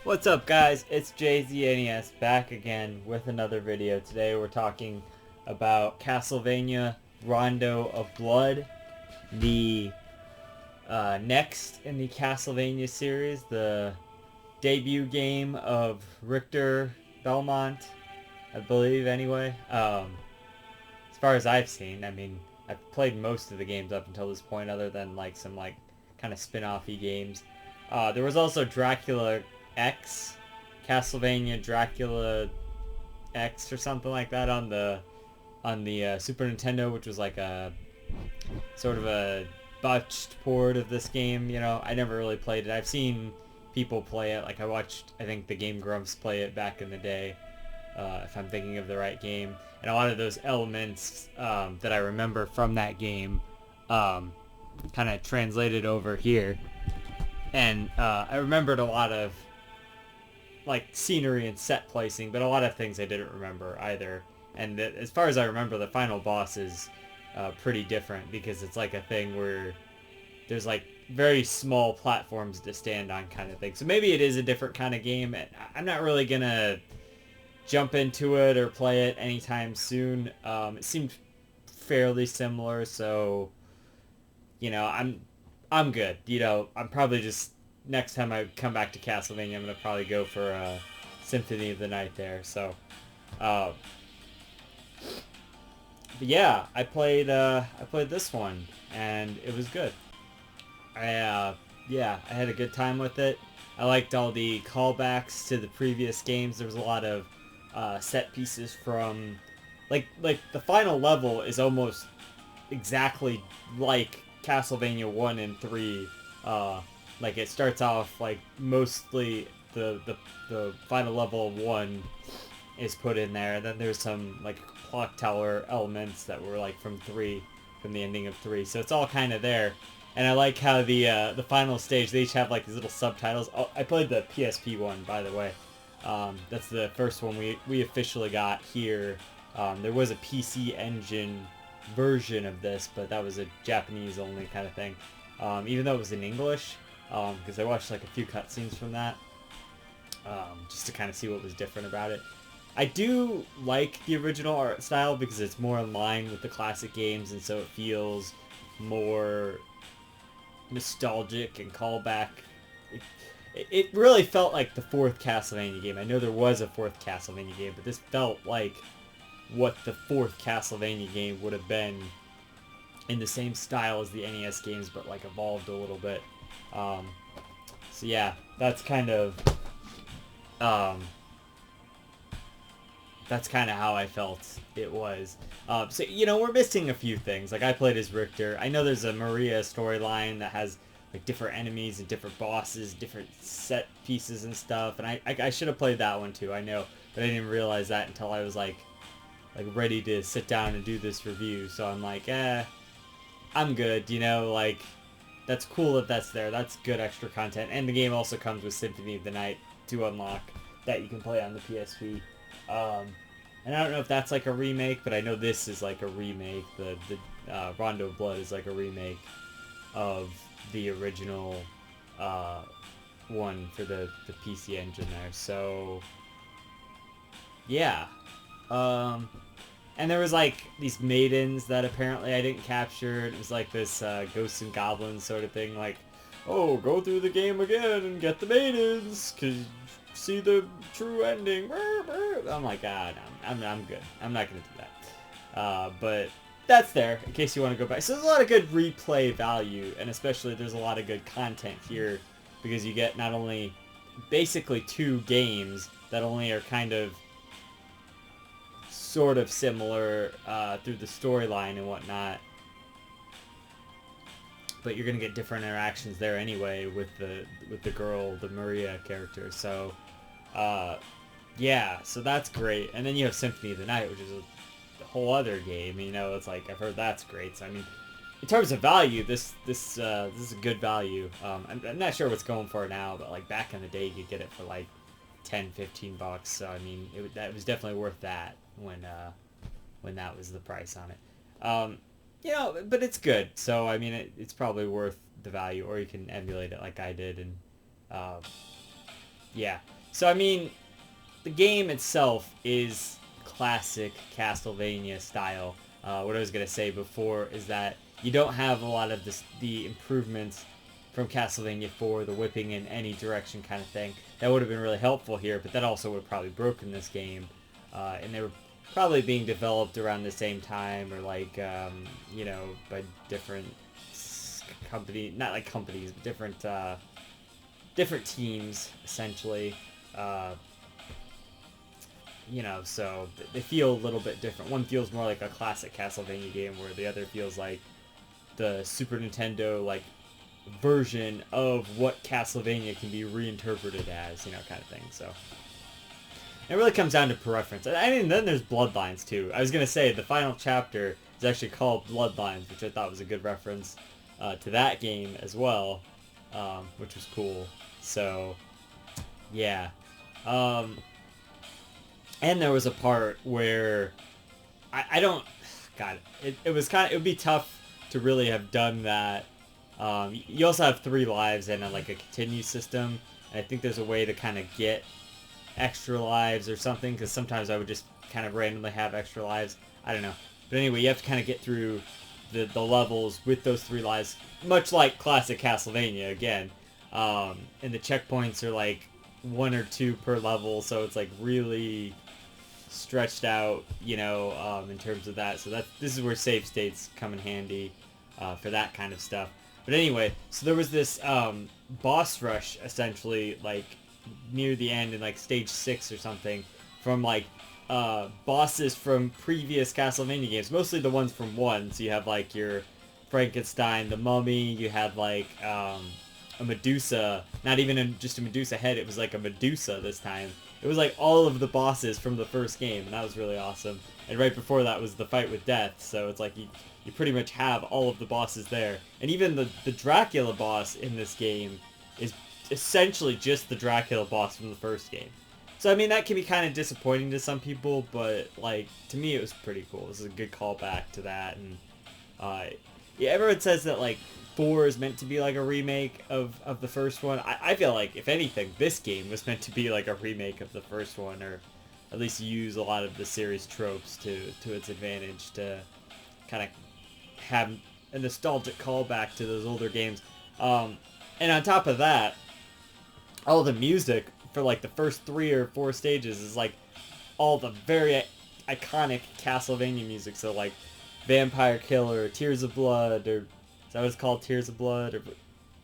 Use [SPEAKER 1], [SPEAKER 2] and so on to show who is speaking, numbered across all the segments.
[SPEAKER 1] What's up, guys? It's JZNES back again with another video. Today we're talking about Castlevania Rondo of Blood, the next in the Castlevania series, the debut game of Richter Belmont, I believe anyway. As far as I've seen, I mean, I've played most of the games up until this point other than like some like kind of spin-off-y games. There was also Dracula X, Castlevania Dracula X or something like that on the Super Nintendo, which was like a sort of a botched port of this game. You know, I never really played it. I've seen people play it. Like I watched, I think the Game Grumps play it back in the day, if I'm thinking of the right game. And a lot of those elements that I remember from that game kind of translated over here. And I remembered a lot of like scenery and set placing, but a lot of things I didn't remember either. And as far as I remember, the final boss is pretty different because it's like a thing where there's like very small platforms to stand on kind of thing. So maybe it is a different kind of game. And I'm not really gonna jump into it or play it anytime soon. It seemed fairly similar, so you know, I'm good. You know, I'm probably just, next time I come back to Castlevania, I'm gonna probably go for Symphony of the Night there. So, but yeah, I played this one and it was good. Yeah, I had a good time with it. I liked all the callbacks to the previous games. There was a lot of set pieces from, like the final level is almost exactly like Castlevania 1 and 3. Like it starts off like mostly the final level of 1 is put in there. Then there's some like clock tower elements that were like from 3, from the ending of 3. So it's all kind of there. And I like how the final stage, they each have like these little subtitles. Oh, I played the PSP one, by the way. That's the first one we officially got here. There was a PC Engine version of this, but that was a Japanese only kind of thing. Even though it was in English, because I watched like a few cutscenes from that, just to kind of see what was different about it. I do like the original art style because it's more in line with the classic games, and so it feels more nostalgic and callback. It really felt like the fourth Castlevania game. I know there was a fourth Castlevania game, but this felt like what the fourth Castlevania game would have been, in the same style as the NES games, but like evolved a little bit. So yeah, that's kind of how I felt it was. So you know, we're missing a few things. Like I played as Richter. I know there's a Maria storyline that has like different enemies and different bosses, different set pieces and stuff. And I should have played that one too. I know, but I didn't realize that until I was like ready to sit down and do this review. So I'm like, I'm good, you know, like, that's cool that that's there. That's good extra content. And the game also comes with Symphony of the Night to unlock that you can play on the PSP. And I don't know if that's like a remake, but I know this is like a remake. The Rondo of Blood is like a remake of the original one for the PC Engine there. So, yeah. And there was like these maidens that apparently I didn't capture. It was like this ghosts and goblins sort of thing. Like, oh, go through the game again and get the maidens, cause see the true ending. I'm like, no, I'm good. I'm not gonna do that. But that's there in case you want to go back. So there's a lot of good replay value, and especially there's a lot of good content here because you get not only basically 2 games that only are kind of sort of similar through the storyline and whatnot, but you're gonna get different interactions there anyway with the girl, the Maria character. So yeah, so that's great. And then you have Symphony of the Night, which is a whole other game. You know, it's like I've heard that's great. So I mean, in terms of value, this is a good value. I'm not sure what's going for now, but like back in the day, you could get it for like $10-15. So I mean, that was definitely worth that when that was the price on it. You know, but it's good. So I mean, it's probably worth the value, or you can emulate it like I did, and yeah. So I mean, the game itself is classic Castlevania style. What I was gonna say before is that you don't have a lot of the improvements from Castlevania 4, the whipping in any direction kind of thing. That would have been really helpful here, but that also would have probably broken this game. And they were probably being developed around the same time, or like, you know, by different company, not like companies, but different teams, essentially. You know, so they feel a little bit different. One feels more like a classic Castlevania game, where the other feels like the Super Nintendo, like, version of what Castlevania can be reinterpreted as, you know, kind of thing. So it really comes down to preference. I mean, then there's Bloodlines too. I was gonna say the final chapter is actually called Bloodlines, which I thought was a good reference to that game as well, which was cool. So yeah, and there was a part where I don't, God, it was kind of, it would be tough to really have done that. You also have 3 lives and like a continue system. And I think there's a way to kind of get extra lives or something, because sometimes I would just kind of randomly have extra lives. I don't know. But anyway, you have to kind of get through the levels with those 3 lives, much like classic Castlevania again. And the checkpoints are like 1 or 2 per level, so it's like really stretched out, you know, in terms of that. So this is where save states come in handy for that kind of stuff. But anyway, so there was this boss rush, essentially, like, near the end in, like, stage 6 or something, from, like, bosses from previous Castlevania games, mostly the ones from 1. So you have, like, your Frankenstein, the Mummy, you had, like, a Medusa, not even just a Medusa head, it was, like, a Medusa this time. It was, like, all of the bosses from the first game, and that was really awesome. And right before that was the fight with Death, so it's like you pretty much have all of the bosses there. And even the Dracula boss in this game is essentially just the Dracula boss from the first game. So, I mean, that can be kind of disappointing to some people, but, like, to me it was pretty cool. This is a good callback to that, and, yeah, everyone says that, like, 4 is meant to be, like, a remake of the first one. I feel like, if anything, this game was meant to be, like, a remake of the first one, or at least use a lot of the series tropes to its advantage, to kind of have a nostalgic callback to those older games. And on top of that, all the music for like the first 3 or 4 stages is like all the very iconic Castlevania music. So like Vampire Killer, Tears of Blood, or is that what it's called? Tears of Blood, or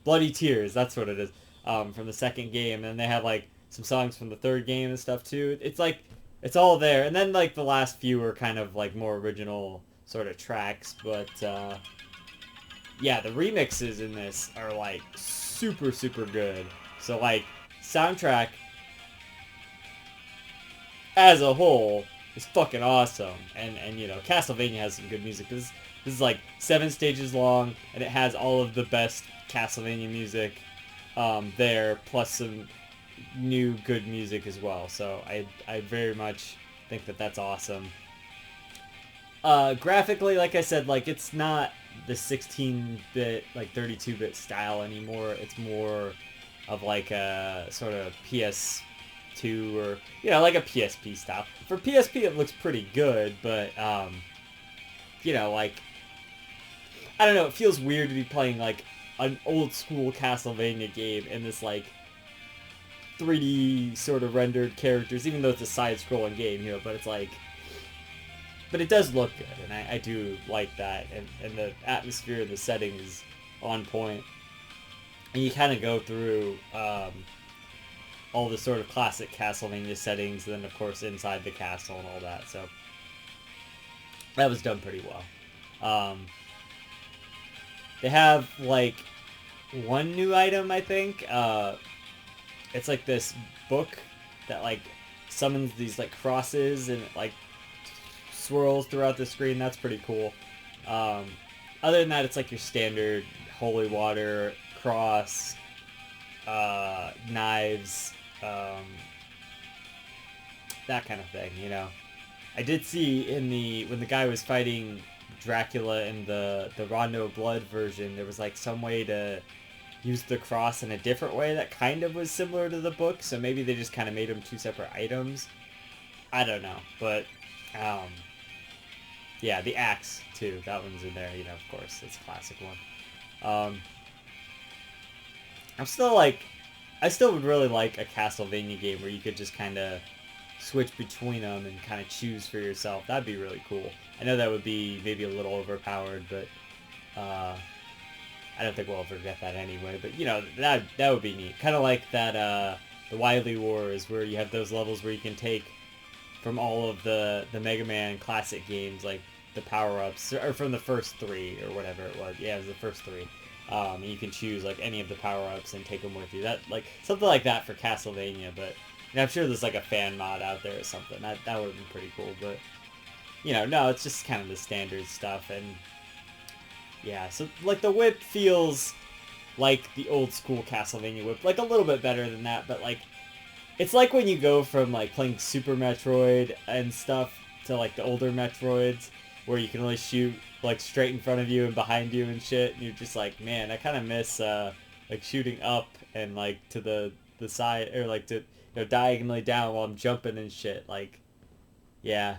[SPEAKER 1] Bloody Tears, that's what it is, from the second game. And they have like some songs from the third game and stuff too. It's like, it's all there. And then like the last few are kind of like more original sort of tracks, but yeah, the remixes in this are like super good. So like soundtrack as a whole is fucking awesome, and you know, Castlevania has some good music. This is like 7 stages long, and it has all of the best Castlevania music there, plus some new good music as well. So I very much think that that's awesome. Graphically, like I said, like, it's not the 16-bit, like 32-bit style anymore. It's more of like a sort of PS2, or, you know, like a PSP style. For PSP, it looks pretty good, but you know, like, I don't know, it feels weird to be playing like an old school Castlevania game in this like 3D sort of rendered characters, even though it's a side-scrolling game, you know, but it's like, but it does look good, and I do like that, and the atmosphere and the setting is on point. And you kind of go through all the sort of classic Castlevania settings, and then of course inside the castle and all that, so that was done pretty well. They have like one new item, I think. It's like this book that like summons these like crosses, and it like swirls throughout the screen. That's pretty cool. Other than that, it's like your standard holy water, cross, knives, that kind of thing, you know. I did see when the guy was fighting Dracula in the Rondo Blood version, there was like some way to used the cross in a different way that kind of was similar to the book, so maybe they just kind of made them two separate items. I don't know, but yeah, the axe too, that one's in there, you know, of course, it's a classic one. I still would really like a Castlevania game where you could just kind of switch between them and kind of choose for yourself. That'd be really cool. I know that would be maybe a little overpowered, but I don't think we'll ever get that anyway. But you know, that would be neat. Kind of like that the Wily Wars, where you have those levels where you can take from all of the Mega Man classic games, like the power-ups, or from the first 3 or whatever it was. Yeah, it was the first 3. And you can choose like any of the power-ups and take them with you. That, like, something like that for Castlevania. But and I'm sure there's like a fan mod out there or something. That would have been pretty cool. But you know, no, it's just kind of the standard stuff. And yeah, so like the whip feels like the old school Castlevania whip, like a little bit better than that. But like, it's like when you go from like playing Super Metroid and stuff to like the older Metroids, where you can only shoot like straight in front of you and behind you and shit, and you're just like, man, I kind of miss like shooting up and like to the side, or like to, you know, diagonally down while I'm jumping and shit. Like, yeah.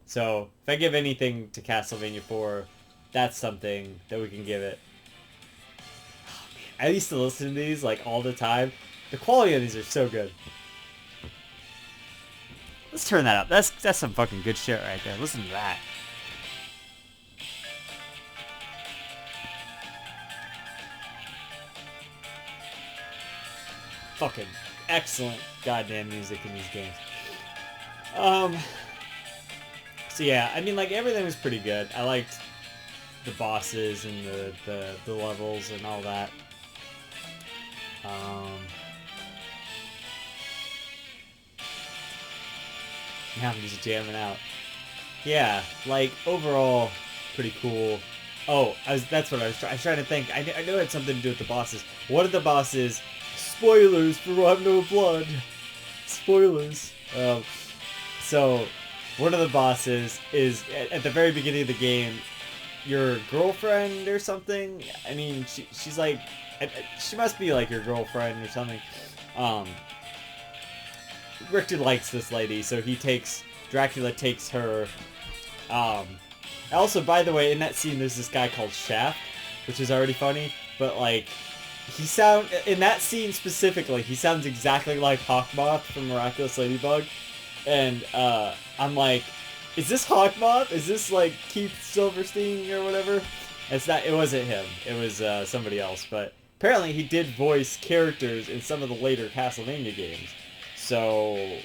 [SPEAKER 1] So if I give anything to Castlevania 4, that's something that we can give it. Oh, man. I used to listen to these like all the time. The quality of these are so good. Let's turn that up. That's some fucking good shit right there. Listen to that. Fucking excellent goddamn music in these games. So yeah, I mean, like, everything was pretty good. I liked the bosses and the levels and all that. Now I'm just jamming out. Yeah, like, overall, pretty cool. Oh, that's what I was trying to think. I knew it had something to do with the bosses. One of the bosses, spoilers for Rondo of Blood. Spoilers. So, one of the bosses is, at the very beginning of the game, your girlfriend or something. I mean, she's like, she must be like your girlfriend or something. Richter likes this lady, so Dracula takes her. Also, by the way, in that scene, there's this guy called Shaft, which is already funny, but like, in that scene specifically, he sounds exactly like Hawkmoth from Miraculous Ladybug, and I'm like, is this Hawkmoth? Is this like Keith Silverstein or whatever? It's not. It wasn't him. It was somebody else. But apparently, he did voice characters in some of the later Castlevania games. So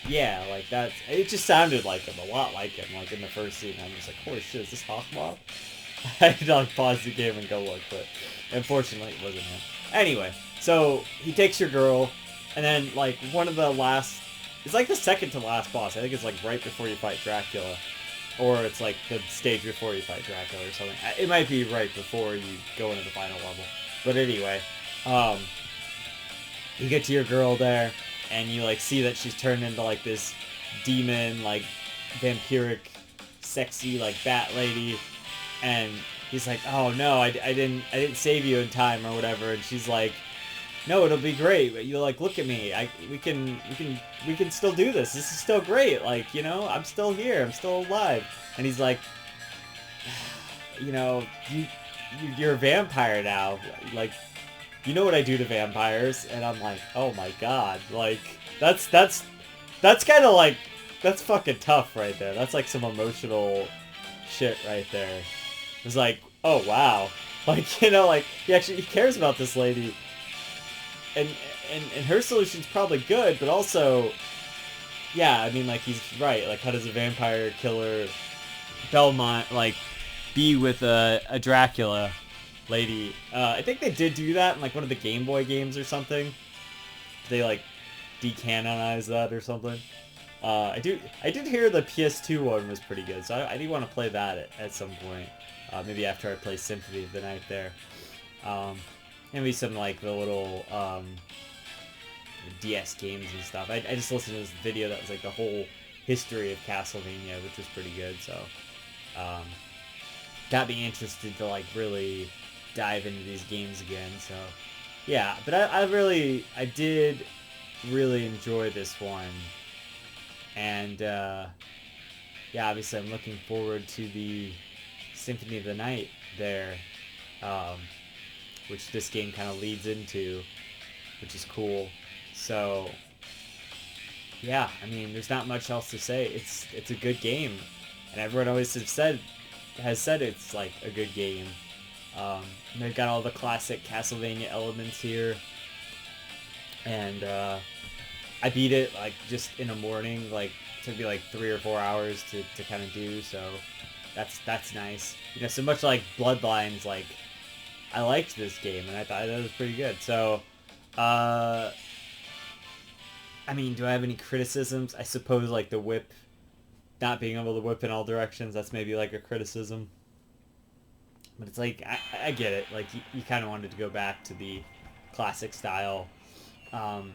[SPEAKER 1] yeah, like that. It just sounded like him, a lot like him. Like in the first scene, I'm just like, holy shit, is this Hawkmoth? I had to like pause the game and go look, but unfortunately, it wasn't him. Anyway, so he takes your girl, and then like one of the last. It's like the second to last boss. I think it's like right before you fight Dracula. Or it's like the stage before you fight Dracula or something. It might be right before you go into the final level. But anyway, you get to your girl there, and you like see that she's turned into like this demon, like vampiric, sexy, like bat lady. And he's like, oh no, I didn't save you in time or whatever. And she's like, no, it'll be great. You like, look at me. We can still do this. This is still great. Like, you know, I'm still here. I'm still alive. And he's like, you know, you're a vampire now. Like, you know what I do to vampires? And I'm like, oh my god. Like, that's kind of like, that's fucking tough right there. That's like some emotional shit right there. It's like, oh wow. Like, you know, like he cares about this lady. And her solution's probably good, but also, yeah, I mean, like, he's right. Like, how does a vampire killer Belmont, like, be with a Dracula lady? I think they did do that in, like, one of the Game Boy games or something. They, like, decanonized that or something. I did hear the PS2 one was pretty good, so I do want to play that at some point. Maybe after I play Symphony of the Night there. Maybe some, like, the little, DS games and stuff. I just listened to this video that was, like, the whole history of Castlevania, which was pretty good, so, got me interested to, like, really dive into these games again. So yeah, but I did really enjoy this one, and yeah, obviously I'm looking forward to the Symphony of the Night there, which this game kind of leads into, which is cool. So yeah, I mean, there's not much else to say. It's a good game, and everyone always has said it's like a good game. And they've got all the classic Castlevania elements here, and I beat it like just in a morning. Like, it took me like 3 or 4 hours to kind of do. So that's nice. You know, so much like Bloodlines, like I liked this game and I thought that was pretty good. So I mean, do I have any criticisms? I suppose like the whip, not being able to whip in all directions, that's maybe like a criticism. But it's like, I get it. Like, you kind of wanted to go back to the classic style. Other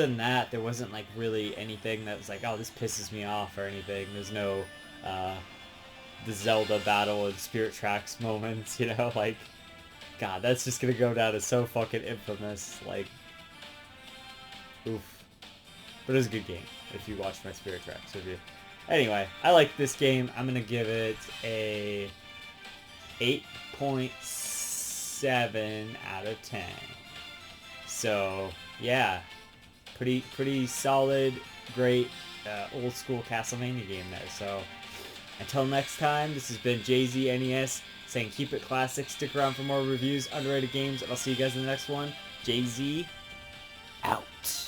[SPEAKER 1] than that, there wasn't like really anything that was like, oh, this pisses me off or anything. There's no the Zelda battle and Spirit Tracks moments, you know? Like, God, that's just gonna go down as so fucking infamous. Like, oof. But it was a good game, if you watched my Spirit Tracks review. Anyway, I like this game. I'm gonna give it a 8.7 out of 10. So, yeah. Pretty solid, great, old school Castlevania game there. So, until next time, this has been JZNES saying keep it classic. Stick around for more reviews, underrated games, and I'll see you guys in the next one. JZ out.